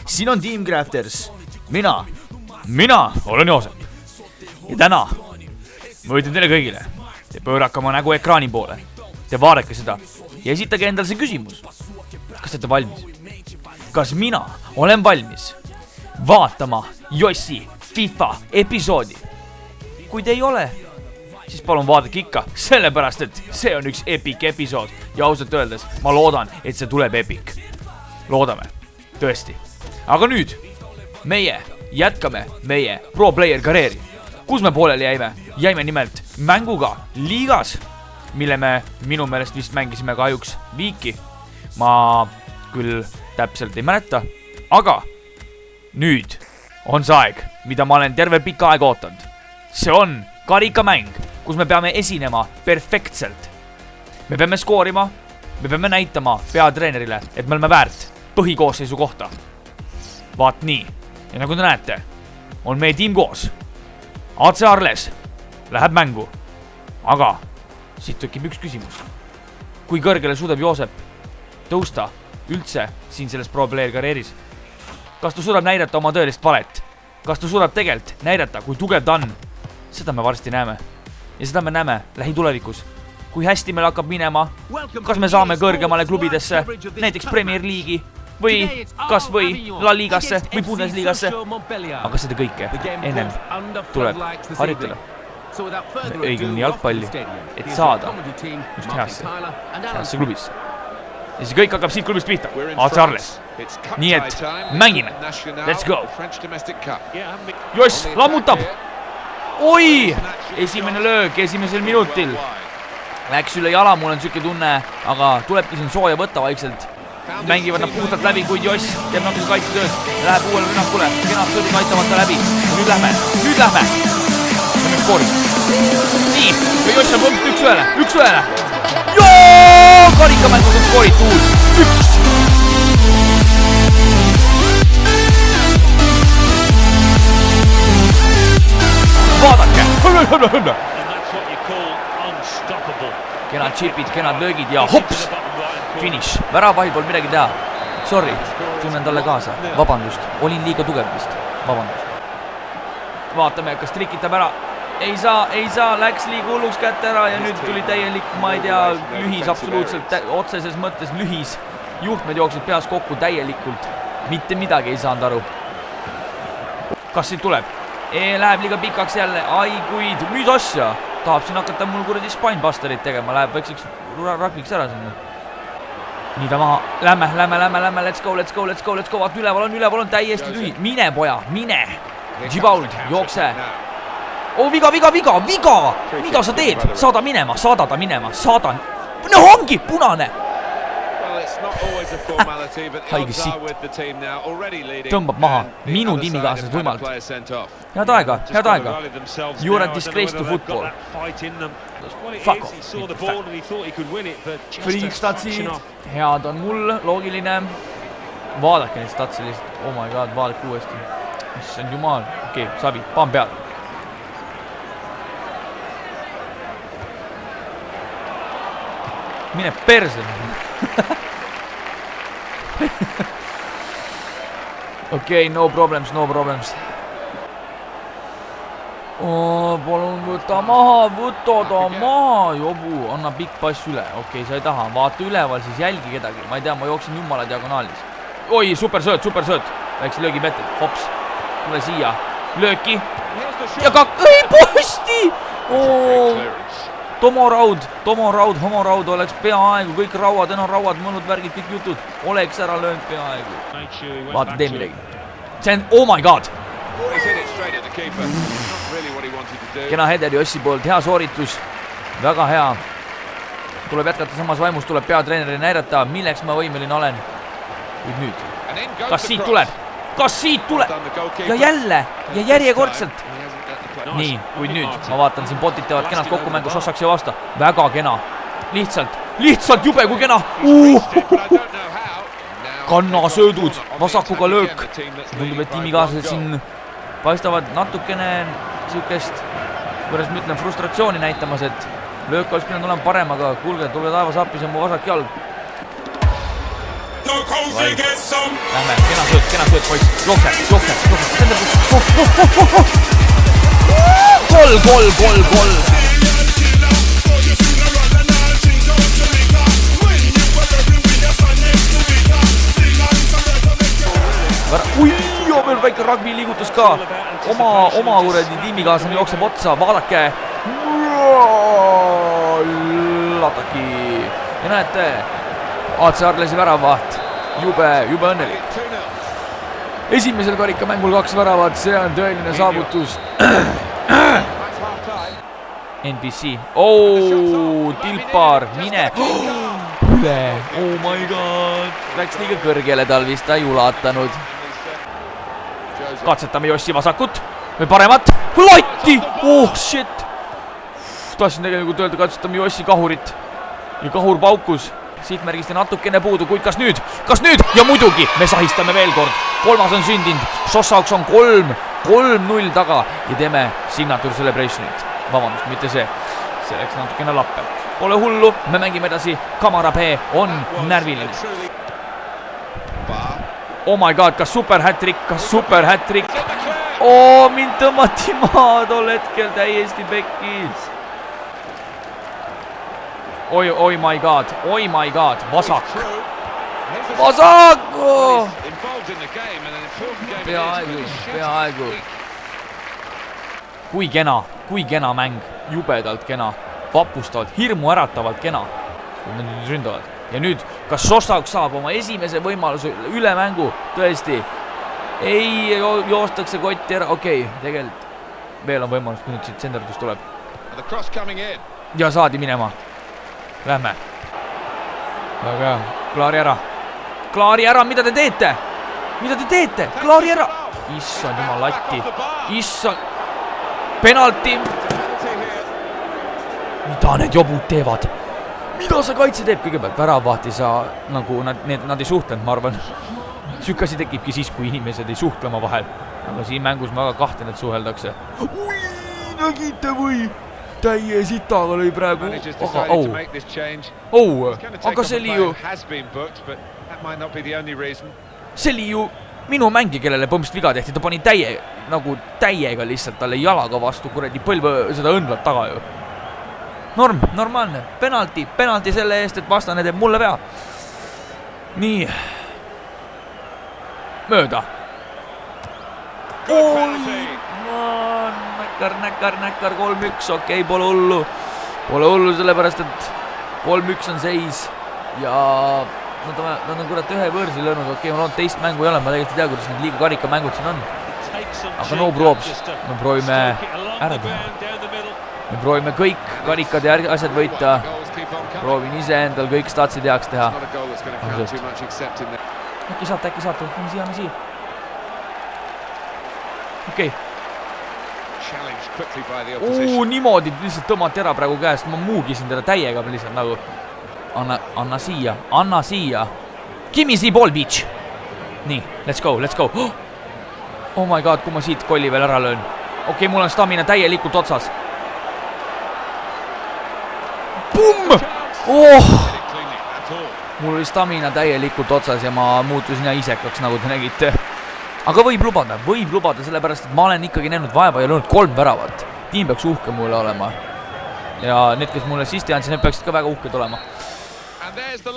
siin on Team Crafters. Mina olen Joosep. Ja täna ma ütlen teile kõigile, te pöörake oma nägu ekraani poole. Te vaadake seda ja esitage endale see küsimus. Kas te olete valmis? Kas mina olen valmis vaatama Jossi FIFA episoodi? Kui te ei ole, siis palun vaadake ikka, sellepärast, et see on üks epic episood. Ja ausalt öeldes, ma loodan, et see tuleb epic. Loodame, tõesti. Aga nüüd, meie jätkame meie pro player karjääri. Kus me pooleli jäime? Jäime nimelt mänguga liigas, mille me minu meelest vist mängisime kahjuks viiki. Ma küll täpselt ei mäleta, aga nüüd on see aeg, mida ma olen terve pika aeg ootanud. See on karikamäng, kus me peame esinema perfektselt. Me peame skoorima, me peame näitama peatreenerile, et me oleme väärt põhikoosseisu kohta. Vaat nii. Ja nagu te näete, on meie tiim koos. AC Arles läheb mängu. Aga siit tekib üks küsimus. Kui kõrgele suudab Joosep tõusta üldse siin selles pro player karjääris? Kas ta suudab näidata oma tõelist valet? Kas ta suudab tegelikult näidata, kui tugev ta on? Seda me varsti näeme. Ja seda me näeme lähitulevikus. Kui hästi meil hakkab minema, kas me saame kõrgemale klubidesse, näiteks Premier League'i, või kas või La Ligasse või Bundesligasse. Aga seda kõike ennem tuleb harjutada õigemini jalgpalli, et saada just heasse klubisse. Ja see kõik hakkab siit klubist pihta, AC Arles. Nii et mängime, let's go. Joss lammutab. Oi, esimene löök esimesel minutil. Läks üle jala, mul on süke tunne, aga tulebki siin sooja võtta vaikselt. Mängivad nad puhtalt läbi, kuid Joss teeb natuke kaitsetööd. Läheb uuele rünnakule, kenad sõdud aitavad ta läbi. Nüüd lähme. See on skoori. Nii, ja Joss on põmst üks ühele. Joo, karikamängus on skoorid tuul. 1. Vaadake. Kenad chipid, kenad löögid ja hops. Finish. Väravahil pole midagi teha. Sorry, tunnen talle kaasa. Vabandust, olin liiga tugev vist. Vabandust. Vaatame, kas trikitab ära. Ei saa, läks liiga hulluks kätte ära ja nüüd tuli täielik, ma ei tea, lühis, absoluutselt otseses mõttes lühis. Juhtmed jooksid peas kokku täielikult. Mitte midagi ei saanud aru. Kas siit tuleb? Läheb liiga pikaks jälle. Ai, kuid, mis asja? Tahab siin hakata mul kuradi spinebusterit tegema. Läheb väikseks rakiks ära sinna. Nii ta maha. Lämme. Let's go. Vaat üleval on täiesti tühi. Mine, poja, mine. Gibauld, jookse. Oh, viga. Mida sa teed? Saada ta minema. No ongi, punane. Haige sitt. Tõmbab maha. Minu tiimikaaslased võimalt. Head aega. You are a disgrace to football. Fuck off. Freak-statsid. Head on mul, loogiline. Vaadake neid statsi lihtsalt. Oh my god, vaadake uuesti. Mis on jumal. Okei, sabi, paan peal. Mine perse. Okei, no problems. Palun võta maha, jobu, anna pikk pass üle. Okei, sa ei taha, vaata üleval, siis jälgi kedagi. Ma ei tea, ma jooksin jumala diagonaalis. Oi, super sööt. Väikse löögi pettid, hops. Tule siia, lööki. Ja ei posti! Tomo Raud oleks peaaegu, kõik rauad, mõnud värgid, kõik jutud. Oleks ära löönud peaaegu. Vaata, tee midagi. See on, oh my god! Kena header Jossi poolt, hea sooritus. Väga hea. Tuleb jätkata samas vaimus, tuleb peatreeneri näidata, milleks ma võimeline olen. Nüüd. Kas siit tuleb? Ja jälle, ja järjekordselt. Nii, kuid nüüd, ma vaatan, siin botid teevad kenad kokkumängu Sossaks ja vasta. Väga kena. Lihtsalt jube kui kena. Kannasöödud, vasakuga löök. Tundub, et tiimikaaslased siin paistavad natukene siukest, kuidas ma ütlen, frustratsiooni näitamas, et löök oleks pidanud olema parem, aga kuulge, tule taevas appi, see on mu vasak jalg. Lähme, kena tööd, poiss. Jookse. Gol. Ui, veel väike rugby liigutus ka. Oma kuradi tiimikaaslane jookseb otsa, vaadake. Lataki. Ja näete, AC Arlesi väravaht. Jube õnnelik. Esimesel karikamängul 2 väravat, see on tõeline saavutus. NBC. Tilpar, mine. Üle, oh my god. Läks liiga kõrgele tal vist, ta ei ulatanud. Katsetame Jossi vasakut või paremat. Latti! Oh shit! Tahtsin tegelikult öelda, katsetame Jossi kahurit. Ja kahur paukus. Sihtmärgist ja natukene puudu, kuid kas nüüd? Ja muidugi, me sahistame veel kord. 3. on sündinud. Sossauks on 3-0 taga ja teeme signature celebrationit. Vabandust, mitte see. See läks natukene lappe. Pole hullu, me mängime edasi. Kamara P on närviline. Oh my god, kas super hat-trick? Mind tõmmati maa tol hetkel täiesti pekkis. Oi my god, vasak. Peaaegu. Kui kena mäng, jubedalt kena, vapustavalt, hirmu äratavalt kena. Kui nad nüüd ründavad. Ja nüüd, kas Sossauks saab oma esimese võimaluse üle mängu? Tõesti. Ei, joostakse kotti ära. Okei, tegelikult veel on võimalus, kui nüüd siit senderdus tuleb. Ja saadi minema. Lähme. Väga hea. Klaari ära, mida te teete? Klaari ära. Issand jumal latti. Penalti. Mida need jobud teevad? Mida sa kaitse teeb? Kõigepealt väravahti sa, nagu nad ei suhtlenud, ma arvan. Sükasi tekibki siis, kui inimesed ei suhtlema vahel. Aga siin mängus ma väga kahtlen, et suheldakse. Ui, nägite või? Täie sitaga lõi praegu. Aga see oli ju minu mängi, kellele põmst viga tehti. Ta pani täiega lihtsalt talle jalaga vastu kuradi põlve seda õndlat taga ju. Normaalne. Penalti selle eest, et vastane teeb mulle vea. Nii. Mööda. Näkkar 3-1, okei, pole hullu sellepärast, et 3-1 on seis ja nad on kurat ühe võõrsi löönud, okei, ma loon teist mängu ei ole, ma tegelikult ei tea, kuidas need liiga karikamängud siin on. Aga no probs, me proovime ära teha. Me proovime kõik karikad ja asjad võita. Proovin ise endal kõik statsid heaks teha. Äkki saate, lähme siia. Okei. Niimoodi lihtsalt tõmmati ära praegu käest. Ma muugisin teda täiega lihtsalt nagu. Anna siia. Gimme see ball, bitch. Nii, let's go. Oh my god, kui ma siit kolli veel ära löön. Okei, mul on stamina täielikult otsas. Pumm! Mul oli stamina täielikult otsas ja ma muutusin isekaks, nagu te nägite. Aga võib lubada, sellepärast, et ma olen ikkagi näinud vaeva ja löönud 3 väravat. Tiim peaks uhke mulle olema. Ja need, kes mulle sisti andsid, need peaksid ka väga uhked olema.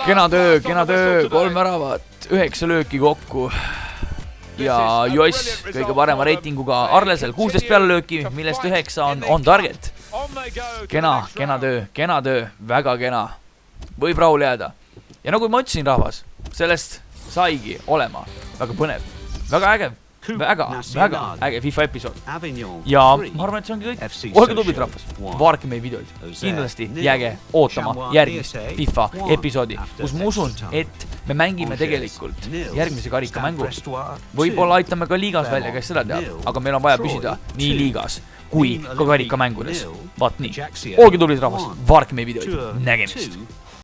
Kena töö, 3 väravat, 9 lööki kokku. Ja Joss kõige parema reitinguga Arlesel 16 peale lööki, millest 9 on target. Kena töö, väga kena. Võib rahul jääda. Ja nagu ma ütlesin, rahvas, sellest saigi olema väga põnev, väga äge FIFA episood. Ja ma arvan, et see ongi kõik. Olge tublid, rahvas, vaadake meie videoid. Kindlasti jääge ootama järgmist FIFA episoodi, kus ma usun, et me mängime tegelikult järgmise karikamängu. Võib-olla aitame ka liigas välja, kes seda teab, aga meil on vaja püsida nii liigas kui ka karikamängudes. Vaat nii. Olge tublid, rahvas, vaadake meie videoid. Nägemist!